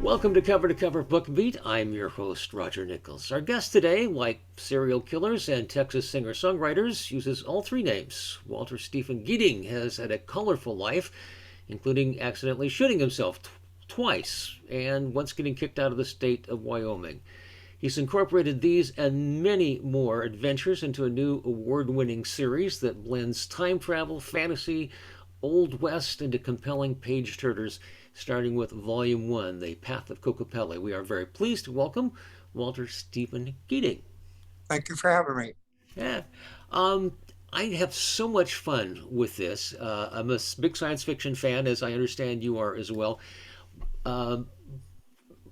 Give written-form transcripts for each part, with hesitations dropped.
Welcome to Cover Book Beat. I'm your host, Roger Nichols. Our guest today, like serial killers and Texas singer-songwriters, uses all three names. Walter Stephen Geeding has had a colorful life, including accidentally shooting himself twice and once getting kicked out of the state of Wyoming. He's incorporated these and many more adventures into a new award-winning series that blends time travel, fantasy, Old West into compelling page-turners, starting with Volume 1, The Path of Kokopelli. We are very pleased to welcome Walter Stephen Geeding. Thank you for having me. Yeah. I have so much fun with this. I'm a big science fiction fan, as I understand you are as well. Uh,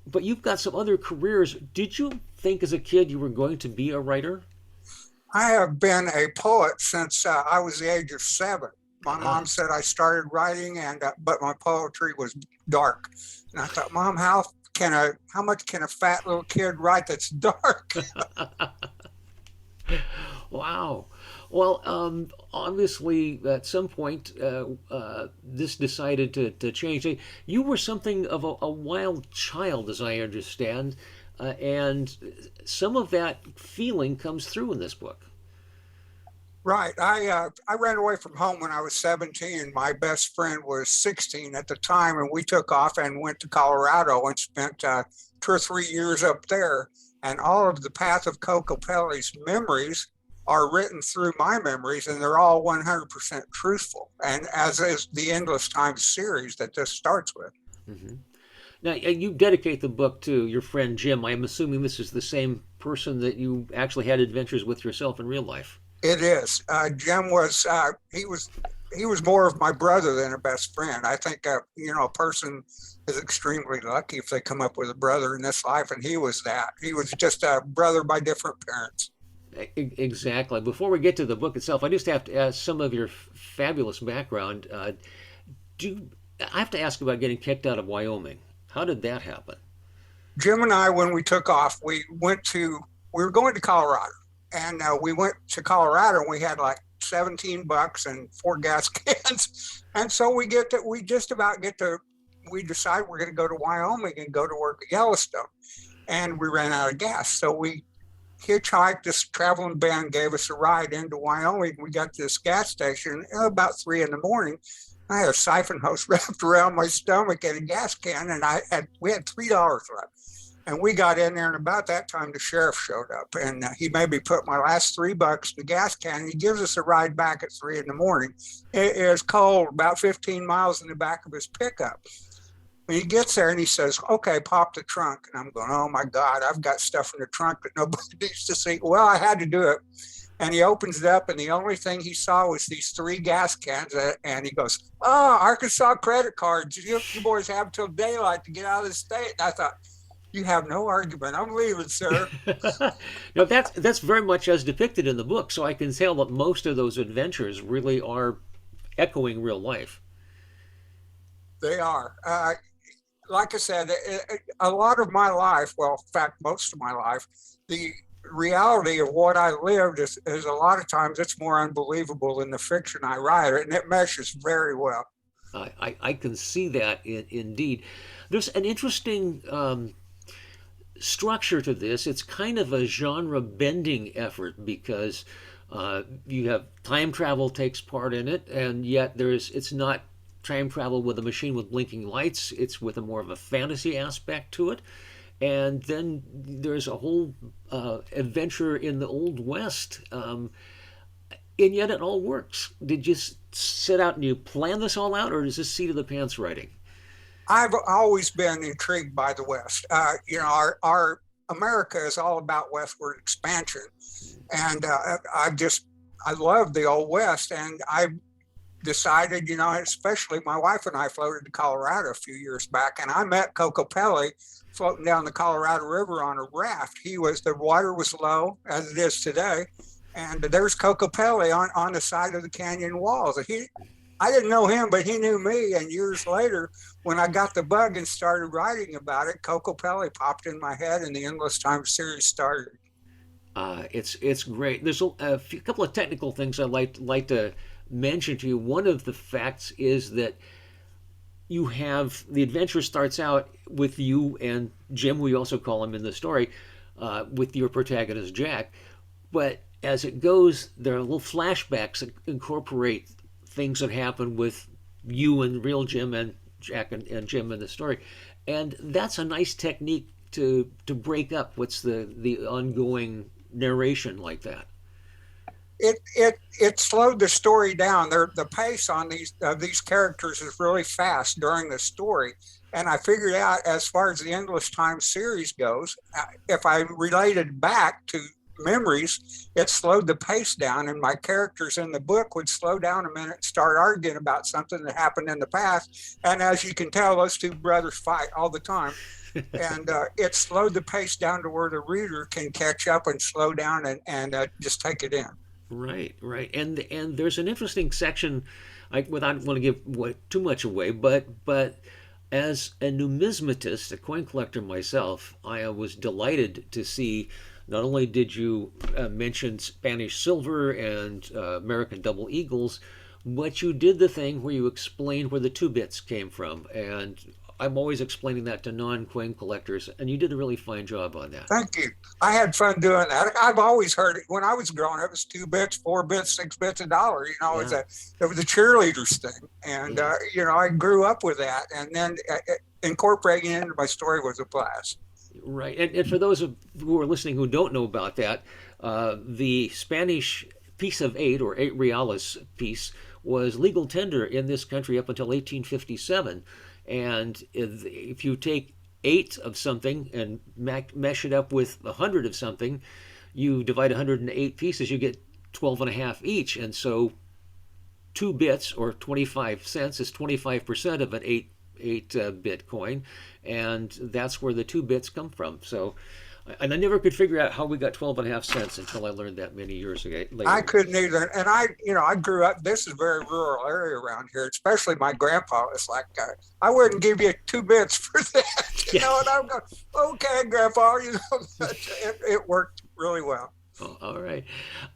but you've got some other careers. Did you think as a kid you were going to be a writer? I have been a poet since I was the age of 7. My Uh, mom said I started writing, and but my poetry was dark. And I thought, Mom, how much can a fat little kid write that's dark? wow. Well, obviously, at some point, this decided to change. You were something of a wild child, as I understand, and some of that feeling comes through in this book. Right. I ran away from home when I was 17. My best friend was 16 at the time, and we took off and went to Colorado and spent 2 or 3 years up there. And all of the Path of Kokopelli's memories are written through my memories, and they're all 100% truthful. And as is the Endless Time series that this starts with. Hmm. Now, you dedicate the book to your friend Jim. I'm assuming this is the same person that you actually had adventures with yourself in real life. It is. Jim was he was more of my brother than a best friend. I think a person is extremely lucky if they come up with a brother in this life, and he was that. He was just a brother by different parents. Exactly. Before we get to the book itself, I just have to ask some of your fabulous background. Do I have to ask about getting kicked out of Wyoming? How did that happen? Jim and I, when we took off, we were going to Colorado, and we went to Colorado, and we had like $17 and 4 gas cans, and so we just about get to we decide we're going to go to Wyoming and go to work at Yellowstone, and we ran out of gas, so we hitchhiked. This traveling band gave us a ride into Wyoming. We got to this gas station about 3 in the morning. I had a siphon hose wrapped around my stomach and a gas can, and we had $3 left. And we got in there, and about that time, the sheriff showed up, and he made me put my last $3 in the gas can. And he gives us a ride back at 3 in the morning. It is cold, about 15 miles in the back of his pickup. When he gets there and he says, "Okay, pop the trunk." And I'm going, "Oh my God, I've got stuff in the trunk that nobody needs to see." Well, I had to do it. And he opens it up, and the only thing he saw was these 3 gas cans. And he goes, "Oh, Arkansas credit cards. You boys have till daylight to get out of the state." And I thought, "You have no argument. I'm leaving, sir." No, that's very much as depicted in the book. So I can tell that most of those adventures really are echoing real life. They are. Like I said, a lot of my life, well, in fact, most of my life, the reality of what I lived is a lot of times it's more unbelievable than the fiction I write, and it meshes very well. I can see that indeed. There's an interesting structure to this. It's kind of a genre bending effort because you have time travel takes part in it, and yet it's not time travel with a machine with blinking lights. It's with a more of a fantasy aspect to it. And then there's a whole adventure in the Old West, and yet it all works. Did you sit out and you plan this all out, or is this seat of the pants writing? I've always been intrigued by the West. Our America is all about westward expansion, and I love the Old West, and I decided, especially my wife and I floated to Colorado a few years back, and I met Kokopelli floating down the Colorado River on a raft. The water was low as it is today, and there's Kokopelli on the side of the canyon walls. I didn't know him, but he knew me. And years later, when I got the bug and started writing about it, Kokopelli popped in my head, and the Endless Time series started. It's great. There's a couple of technical things I'd like to mention to you. One of the facts is that you have the adventure starts out with you and Jim, we also call him in the story, with your protagonist Jack. But as it goes, there are little flashbacks that incorporate things that happen with you and real Jim and Jack and Jim in the story, and that's a nice technique to break up what's the ongoing narration like that. It slowed the story down. The pace on these characters is really fast during the story, and I figured out as far as the Endless Time series goes, if I related back to memories, it slowed the pace down, and my characters in the book would slow down a minute, start arguing about something that happened in the past, and as you can tell, those two brothers fight all the time. And it slowed the pace down to where the reader can catch up and slow down and just take it in. Right, right, and there's an interesting section. Without want to give too much away, but as a numismatist, a coin collector myself, I was delighted to see. Not only did you mention Spanish silver and American double eagles, but you did the thing where you explained where the two bits came from, and I'm always explaining that to non-coin collectors, and you did a really fine job on that. Thank you. I had fun doing that. I've always heard it when I was growing up. It was 2 bits, 4 bits, 6 bits, $1. It was a cheerleaders thing, and I grew up with that, and then incorporating it into my story was a blast. Right, and for those who are listening who don't know about that, the Spanish piece of 8 or 8 reales piece was legal tender in this country up until 1857. And if you take 8 of something and mesh it up with 100 of something, you divide 108 pieces, you get 12 and a half each. And so 2 bits or 25 cents is 25% of an 8 bit coin, and that's where the 2 bits come from. So, and I never could figure out how we got 12 and a half cents until I learned that many years ago. Later. I couldn't either. And I grew up, this is a very rural area around here, especially my grandpa. It's like, I wouldn't give you 2 bits for that, and I'm going, okay, grandpa, it worked really well. Oh, all right.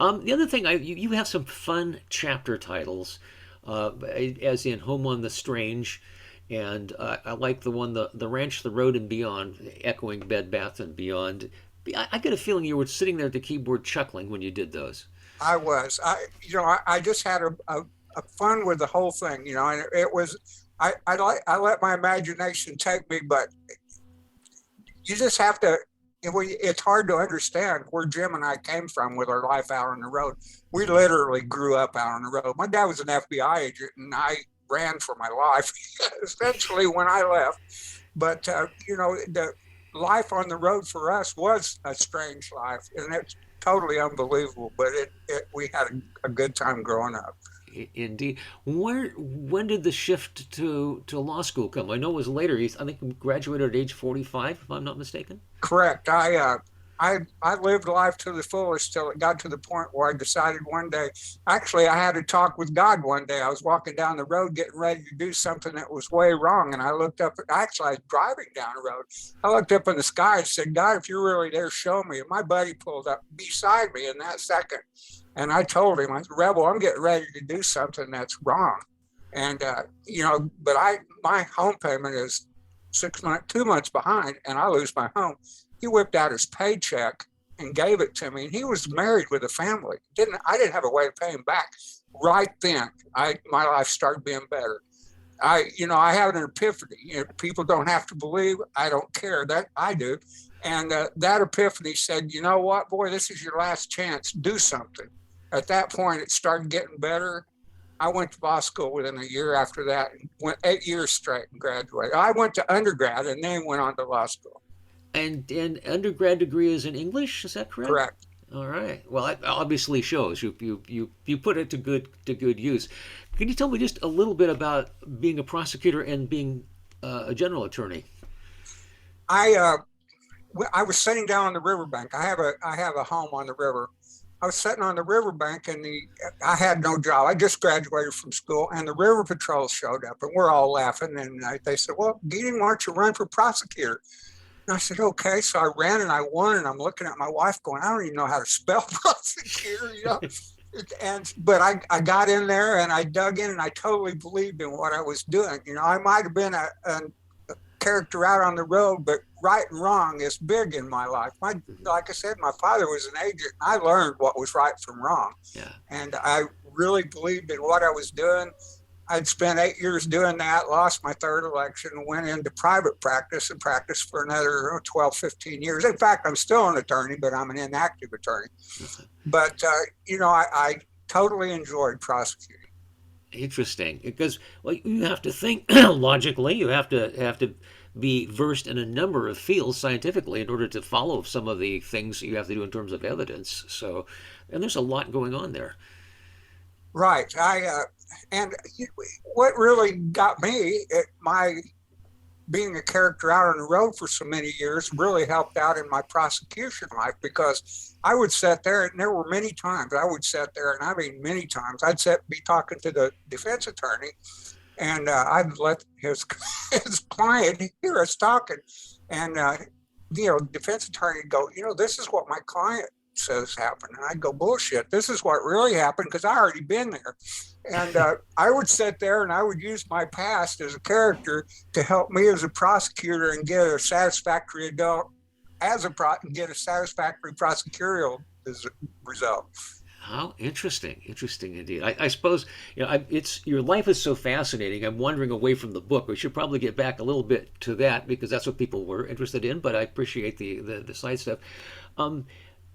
The other thing, you have some fun chapter titles, as in Home on the Strange, and I like the one, the Ranch, the Road, and Beyond, echoing Bed Bath and Beyond. I get a feeling you were sitting there at the keyboard chuckling when you did those. I was. I just had a fun with the whole thing, and it was. I let my imagination take me, but you just have to. It's hard to understand where Jim and I came from with our life out on the road. We literally grew up out on the road. My dad was an FBI agent, and I ran for my life essentially when I left. But the life on the road for us was a strange life, and it's totally unbelievable. But we had a good time growing up. Indeed. When did the shift to law school come? I know it was later. I think you graduated at age 45, if I'm not mistaken. Correct. I lived life to the fullest till it got to the point where I decided one day, actually, I had a talk with God one day. I was walking down the road getting ready to do something that was way wrong. And I looked up, actually, I was driving down the road. I looked up in the sky and said, God, if you're really there, show me. And my buddy pulled up beside me in that second. And I told him, I said, Rebel, I'm getting ready to do something that's wrong. And, but my home payment is 2 months behind, and I lose my home. He whipped out his paycheck and gave it to me. And he was married with a family. I didn't have a way to pay him back. Right then, my life started being better. I have an epiphany. People don't have to believe. I don't care. That I do. And that epiphany said, you know what, boy, this is your last chance. Do something. At that point, it started getting better. I went to law school within a year after that, and went 8 years straight and graduated. I went to undergrad and then went on to law school. And undergrad degree is in English, is that correct? Correct. All right. Well, that obviously shows you put it to good use. Can you tell me just a little bit about being a prosecutor and being a general attorney? I was sitting down on the riverbank. I have a home on the river. I was sitting on the riverbank, and I had no job. I just graduated from school, and the river patrol showed up, and we're all laughing. And they said, "Well, Geeding, why don't you run for prosecutor?" And I said, "Okay." So I ran and I won. And I'm looking at my wife, going, "I don't even know how to spell prosecutor," But I got in there and I dug in and I totally believed in what I was doing. I might have been a character out on the road, but right and wrong is big in my life. Like I said, my father was an agent. And I learned what was right from wrong, Yeah. and I really believed in what I was doing. I'd spent 8 years doing that, lost my third election, went into private practice and practiced for another 12, 15 years. In fact, I'm still an attorney, but I'm an inactive attorney. But, I totally enjoyed prosecuting. Interesting, because well, you have to think logically. You have to be versed in a number of fields scientifically in order to follow some of the things you have to do in terms of evidence. So, and there's a lot going on there. Right. And what really got me at my being a character out on the road for so many years really helped out in my prosecution life, because I would sit there, and there were many times I would sit there, and I mean many times I'd be talking to the defense attorney, and I'd let his client hear us talking, and defense attorney would go, this is what my client says happened, and I'd go, bullshit, this is what really happened, because I already been there. And I would sit there and I would use my past as a character to help me as a prosecutor and get a satisfactory get a satisfactory prosecutorial result. How interesting indeed. I suppose it's your life is so fascinating. I'm wandering away from the book. We should probably get back a little bit to that because that's what people were interested in. But I appreciate the side stuff.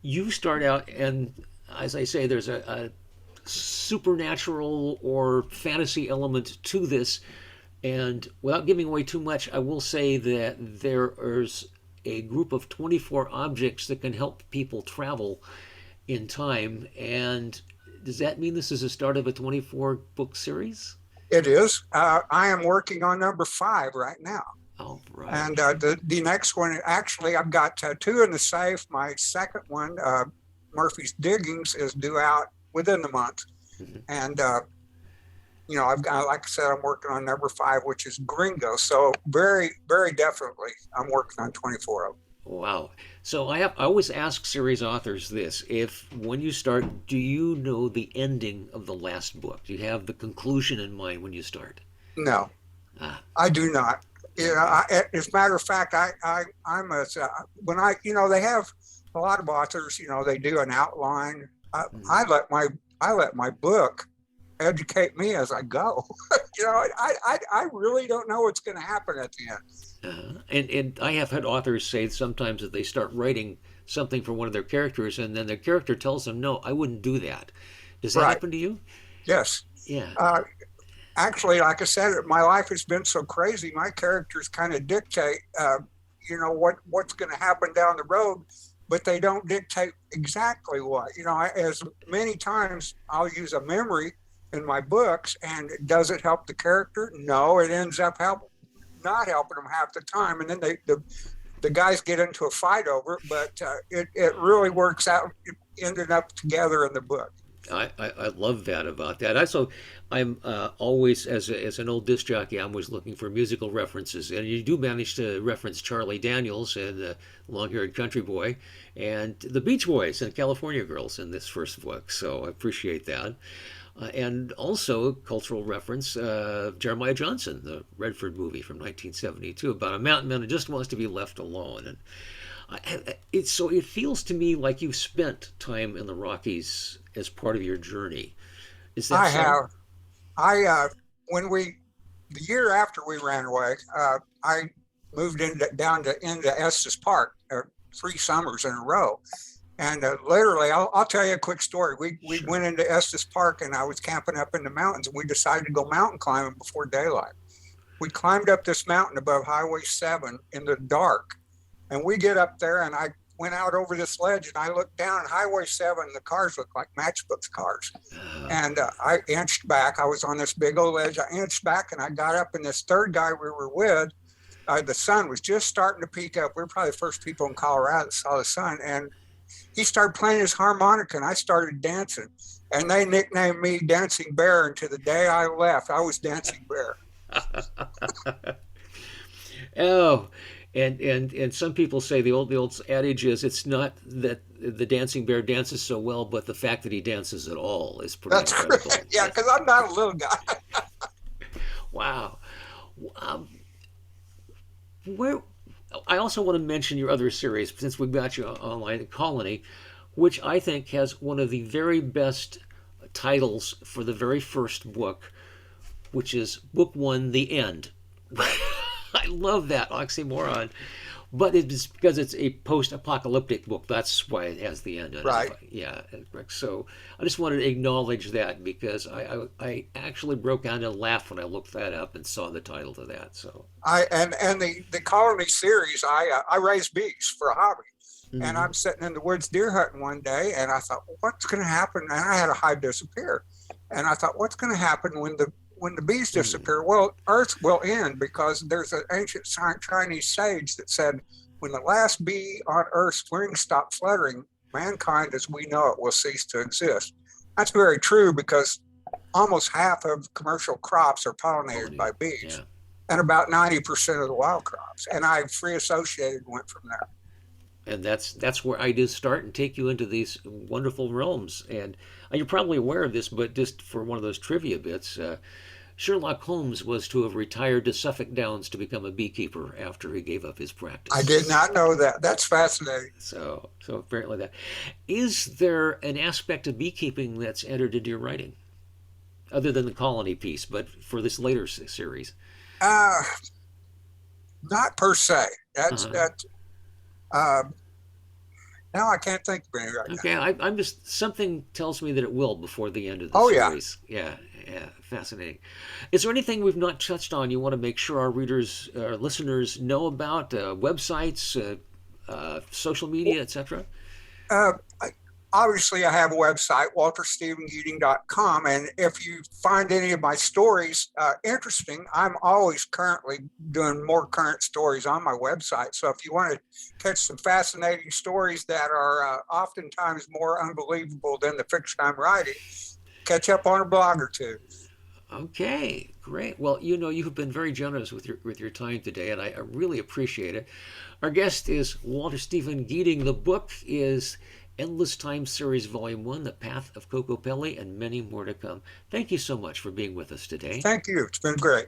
You start out, and as I say, there's a supernatural or fantasy element to this. And without giving away too much, I will say that there is a group of 24 objects that can help people travel in time. And does that mean this is the start of a 24 book series? It is. I am working on number 5 right now. Oh, right. And the next one, actually, I've got 2 in the safe. My second one, Murphy's Diggings, is due out within the month. Mm-hmm. And, I've got, like I said, I'm working on number 5, which is Gringo. So very, very definitely, I'm working on 24 of them. Wow. So I always ask series authors this: when you start, do you know the ending of the last book? Do you have the conclusion in mind when you start? No, I do not. As a matter of fact, I'm when they have a lot of authors, they do an outline. I let my book educate me as I go. I really don't know what's going to happen at the end. And I have had authors say sometimes that they start writing something for one of their characters, and then their character tells them, "No, I wouldn't do that." Does that happen to you? Yes. Yeah. Actually, like I said, my life has been so crazy. My characters kind of dictate, what's going to happen down the road, but they don't dictate exactly what. As many times I'll use a memory in my books, and does it help the character? No, it ends up not helping them half the time, and then the guys get into a fight over it. But it really works out, ended up together in the book. I love that about that. I'm always, as an old disc jockey, I'm always looking for musical references, and you do manage to reference Charlie Daniels and the Long-Haired Country Boy and the Beach Boys and California Girls in this first book, so I appreciate that. And also cultural reference, Jeremiah Johnson, the Redford movie from 1972 about a mountain man who just wants to be left alone. And it feels to me like you've spent time in the Rockies as part of your journey. Is that so? Have. The year after we ran away, I moved down into Estes Park 3 summers in a row. And literally, I'll tell you a quick story. We went into Estes Park, and I was camping up in the mountains, and we decided to go mountain climbing before daylight. We climbed up this mountain above Highway 7 in the dark, and we get up there, and I went out over this ledge, and I looked down at Highway 7. The cars looked like matchbook cars. And I inched back. I was on this big old ledge. I inched back, and I got up, and this third guy we were with, the sun was just starting to peak up. We were probably the first people in Colorado that saw the sun, and he started playing his harmonica, and I started dancing. And they nicknamed me Dancing Bear, and to the day I left, I was Dancing Bear. Oh, And some people say the old adage is it's not that the dancing bear dances so well, but the fact that he dances at all is pretty That's incredible. correct. Yeah, because I'm not a little guy. Wow. Um, where I also want to mention your other series since we've got you online, Colony, which I think has one of the very best titles for the very first book, which is Book One: The End. I love that oxymoron. But it's because it's a post-apocalyptic book. That's why it has the end in Right. it. Yeah. So I just wanted to acknowledge that because I actually broke down and laughed when I looked that up and saw the title to that. So. And the colony series, I raise bees for a hobby. And Hmm. I'm sitting in the woods deer hunting one day, and I thought, well, what's going to happen? And I had a hive disappear, and I thought, what's going to happen when the bees disappear? Well, Earth will end because there's an ancient Chinese sage that said, when the last bee on Earth's wings stop fluttering, mankind as we know it will cease to exist. That's very true because almost half of commercial crops are pollinated by Pollinated. bees Yeah. and about 90% of the wild crops. And I free associated and went from there. And that's where I did start and take you into these wonderful realms. And you're probably aware of this, but just for one of those trivia bits, Sherlock Holmes was to have retired to Suffolk Downs to become a beekeeper after he gave up his I did practice. not know that. That's fascinating. So apparently that. Is there an aspect of beekeeping that's entered into your writing, other than the colony piece, but for this later series? Uh, Not per se. That's Uh-huh. that. Uh, Now I can't think of any right now. Okay, I'm just something tells me that it will before the end of the Oh yeah. series. Yeah, yeah, fascinating. Is there anything we've not touched on you want to make sure our readers, our listeners know about? Websites, social media, etc. Uh, I, Obviously, I have a website, walterstephengeeding.com. And if you find any of my stories interesting, I'm always currently doing more current stories on my website. So if you want to catch some fascinating stories that are oftentimes more unbelievable than the fiction I'm writing, catch up on a blog or two. Okay, great. Well, you've been very generous with your time today, and I really appreciate it. Our guest is Walter Stephen Geeding. The book is Endless Time Series Volume 1, The Path of Kokopelli, and many more to come. Thank you so much for being with us today. Thank you. It's been great.